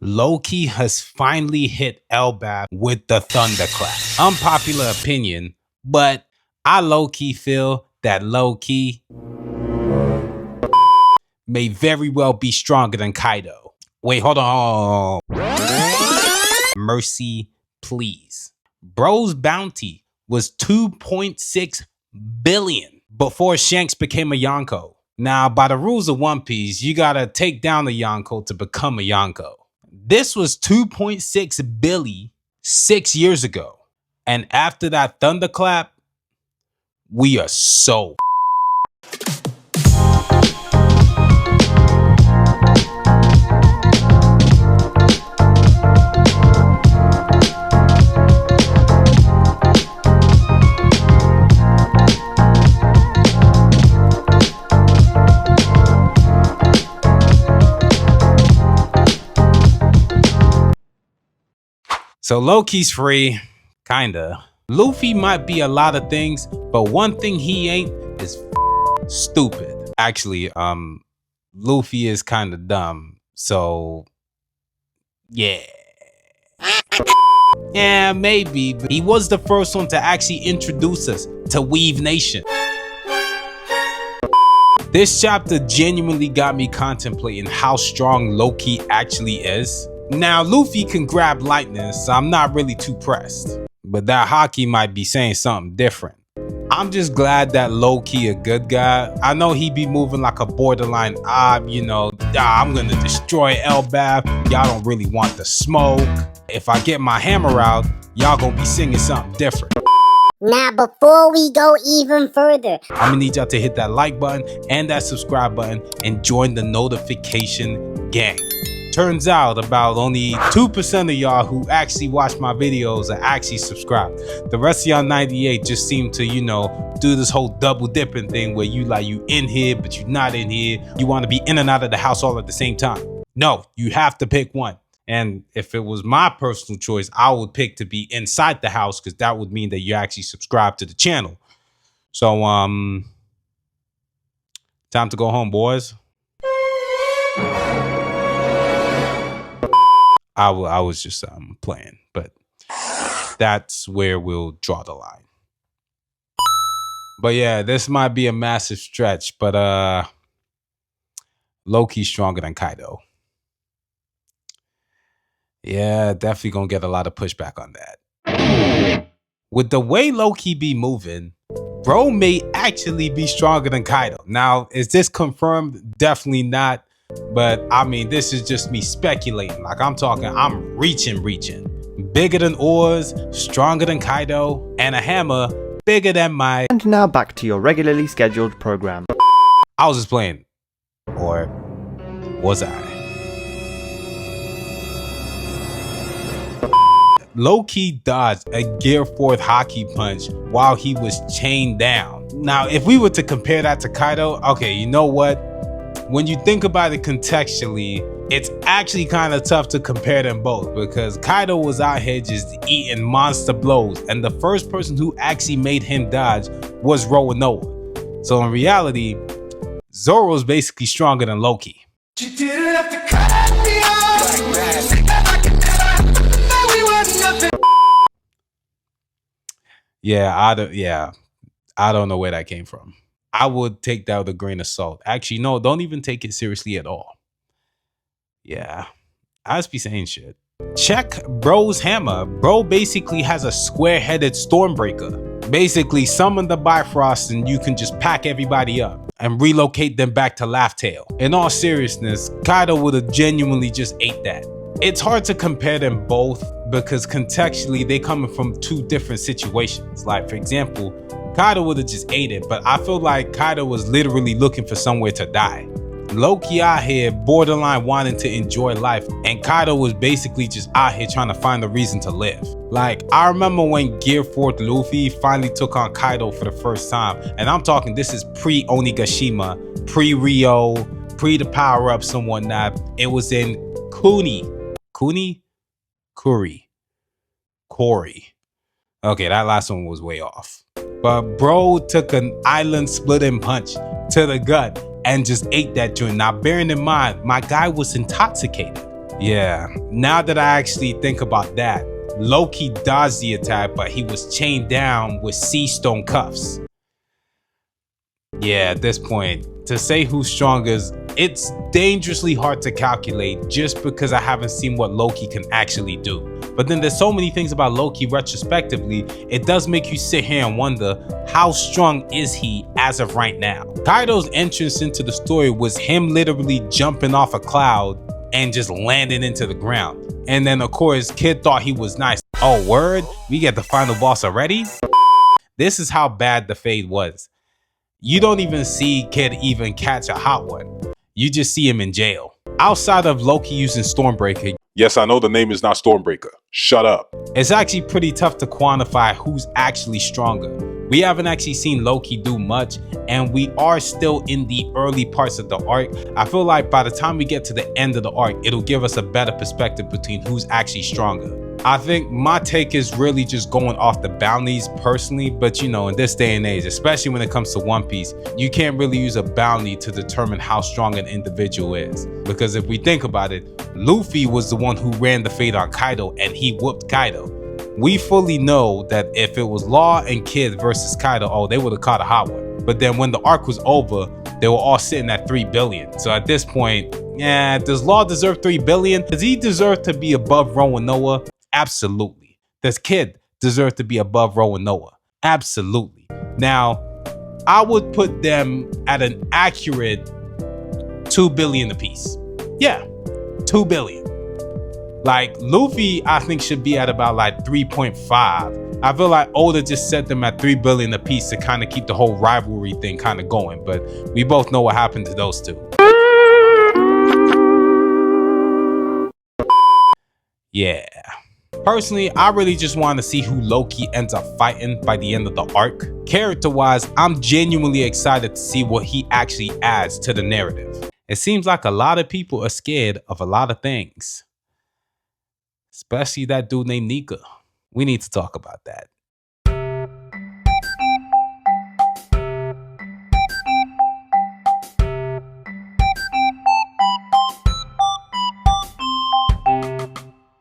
Loki has finally hit Elbaf with the thunderclap. Unpopular opinion, but I low-key feel that Loki may very well be stronger than Kaido. Wait, hold on. Mercy, please. Bro's bounty was 2.6 billion before Shanks became a Yonko. Now, by the rules of One Piece, you gotta take down a Yonko to become a Yonko. This was 2.6 billion 6 years ago. And after that thunderclap, we are so So Loki's free, kinda. Luffy might be a lot of things, but one thing he ain't is stupid. Actually, Luffy is kinda dumb. So, yeah. Yeah, maybe. But he was the first one to actually introduce us to Weave Nation. This chapter genuinely got me contemplating how strong Loki actually is. Now, Luffy can grab lightning, so I'm not really too pressed. But that Haki might be saying something different. I'm just glad that Loki a good guy. I know he be moving like a borderline, I'm gonna destroy Elbaf. Y'all don't really want the smoke. If I get my hammer out, y'all gonna be singing something different. Now, before we go even further, I'm gonna need y'all to hit that like button and that subscribe button and join the notification gang. Turns out about only 2% of y'all who actually watch my videos are actually subscribed. The rest of y'all 98 just seem to, do this whole double dipping thing where you in here, but you're not in here. You want to be in and out of the house all at the same time. No, you have to pick one. And if it was my personal choice, I would pick to be inside the house because that would mean that you actually subscribe to the channel. So, time to go home, boys. I was just playing, but that's where we'll draw the line. But yeah, this might be a massive stretch, but Loki's stronger than Kaido. Yeah, definitely gonna get a lot of pushback on that. With the way Loki be moving, bro may actually be stronger than Kaido. Now, is this confirmed? Definitely not. But I mean, this is just me speculating. Like I'm reaching. Bigger than oars, stronger than Kaido, and a hammer bigger than my... And now back to your regularly scheduled program. I was just playing. Or was I? Loki dodged a Gear 4th Haki punch while he was chained down. Now, if we were to compare that to Kaido, okay, you know what? When you think about it contextually, it's actually kind of tough to compare them both because Kaido was out here just eating monster blows, and the first person who actually made him dodge was Roanoa. So in reality, Zoro's basically stronger than Loki. I don't know where that came from. I would take that with a grain of salt. Actually, no, don't even take it seriously at all. Yeah, I just be saying shit. Check bro's hammer. Bro basically has a square-headed Stormbreaker. Basically, summon the Bifrost and you can just pack everybody up and relocate them back to Laugh Tale. In all seriousness, Kaido would have genuinely just ate that. It's hard to compare them both because contextually, they coming from two different situations. Like, for example, Kaido would have just ate it, but I feel like Kaido was literally looking for somewhere to die. Loki out here borderline wanting to enjoy life, and Kaido was basically just out here trying to find a reason to live. Like, I remember when Gear 4th Luffy finally took on Kaido for the first time, and I'm talking this is pre-Onigashima, pre-Rio, pre the power-ups and whatnot. It was in Kuri. Okay, that last one was way off. But bro took an island splitting punch to the gut and just ate that joint. Now, bearing in mind, my guy was intoxicated. Yeah, now that I actually think about that, Loki dodged the attack, but he was chained down with sea stone cuffs. Yeah, at this point, to say who's strongest, it's dangerously hard to calculate just because I haven't seen what Loki can actually do. But then there's so many things about Loki retrospectively, it does make you sit here and wonder, how strong is he as of right now? Kaido's entrance into the story was him literally jumping off a cloud and just landing into the ground. And then of course, Kid thought he was nice. Oh word, we get the final boss already? This is how bad the fade was. You don't even see Kid even catch a hot one. You just see him in jail. Outside of Loki using Stormbreaker, Yes, I know the name is not Stormbreaker. Shut up. it's actually pretty tough to quantify who's actually stronger. We haven't actually seen Loki do much, and we are still in the early parts of the arc. I feel like by the time we get to the end of the arc, it'll give us a better perspective between who's actually stronger. I think my take is really just going off the bounties personally, but you know, in this day and age, especially when it comes to One Piece, you can't really use a bounty to determine how strong an individual is. Because if we think about it, Luffy was the one who ran the fade on Kaido and he whooped Kaido. We fully know that if it was Law and Kid versus Kaido, oh, they would have caught a hot one. But then when the arc was over, they were all sitting at 3 billion. So at this point, yeah, does Law deserve 3 billion? Does he deserve to be above Rowan Noah? Absolutely. Does Kid deserve to be above Rowan Noah? Absolutely. Now, I would put them at an accurate 2 billion apiece. Yeah, 2 billion. Like Luffy, I think should be at about like 3.5. I feel like Oda just set them at 3 billion apiece to kind of keep the whole rivalry thing kind of going. But we both know what happened to those two. Yeah. Personally, I really just want to see who Loki ends up fighting by the end of the arc. Character-wise, I'm genuinely excited to see what he actually adds to the narrative. It seems like a lot of people are scared of a lot of things. Especially that dude named Nika. We need to talk about that.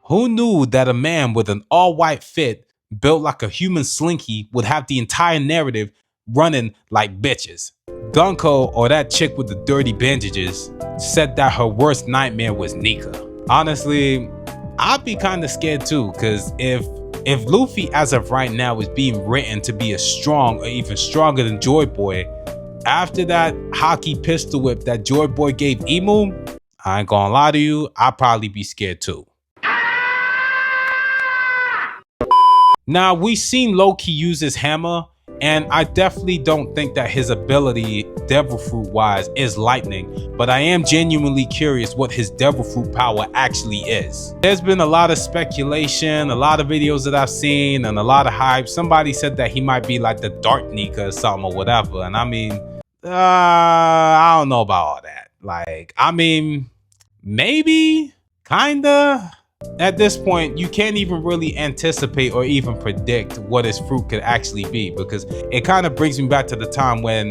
Who knew that a man with an all-white fit, built like a human slinky, would have the entire narrative running like bitches? Gunko, or that chick with the dirty bandages, said that her worst nightmare was Nika. Honestly, I'd be kind of scared too, because if Luffy as of right now is being written to be as strong or even stronger than Joy Boy, after that hockey pistol whip that Joy Boy gave Imu, I ain't gonna lie to you, I'd probably be scared too. Now, we've seen Loki use his hammer, and I definitely don't think that his ability, Devil Fruit wise, is lightning, but I am genuinely curious what his Devil Fruit power actually is. There's been a lot of speculation, a lot of videos that I've seen, and a lot of hype. Somebody said that he might be like the Dark Nika or something or whatever, and I mean, I don't know about all that. Like, I mean, maybe, kinda. At this point, you can't even really anticipate or even predict what his fruit could actually be, because it kind of brings me back to the time when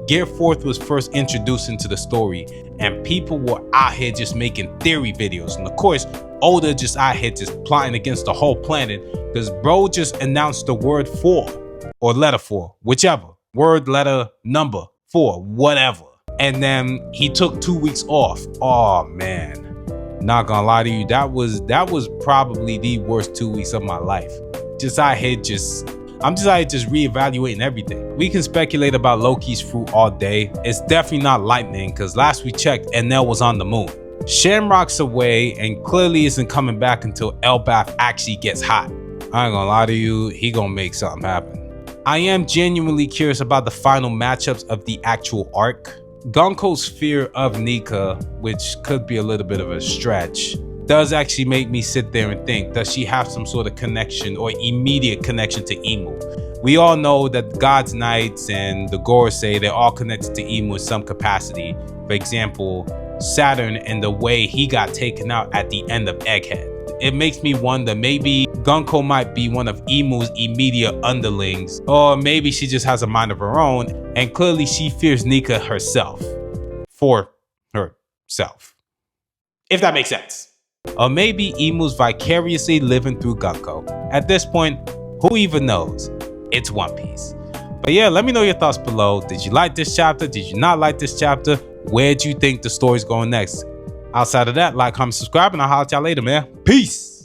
Gear 4th was first introduced into the story and people were out here just making theory videos. And of course, Oda just out here just plotting against the whole planet because bro just announced the word 4 or letter 4, whichever. Word, letter, number, 4, whatever. And then he took 2 weeks off. Oh man. Not gonna lie to you, that was probably the worst 2 weeks of my life. I'm just out here just reevaluating everything. We can speculate about Loki's fruit all day. It's definitely not lightning, because last we checked, Enel was on the moon. Shamrock's away and clearly isn't coming back until Elbaf actually gets hot. I ain't gonna lie to you, he gonna make something happen. I am genuinely curious about the final matchups of the actual arc. Gunko's fear of Nika, which could be a little bit of a stretch, does actually make me sit there and think, does she have some sort of connection or immediate connection to Imu? We all know that God's Knights and the Gorosei, they're all connected to Imu in some capacity. For example, Saturn and the way he got taken out at the end of Egghead. It makes me wonder, maybe Gunko might be one of Imu's immediate underlings, or maybe she just has a mind of her own, and clearly she fears Nika herself. For herself. If that makes sense. Or maybe Imu's vicariously living through Gakko. At this point, who even knows? It's One Piece. But yeah, let me know your thoughts below. Did you like this chapter? Did you not like this chapter? Where do you think the story's going next? Outside of that, like, comment, subscribe, and I'll holler at y'all later, man. Peace!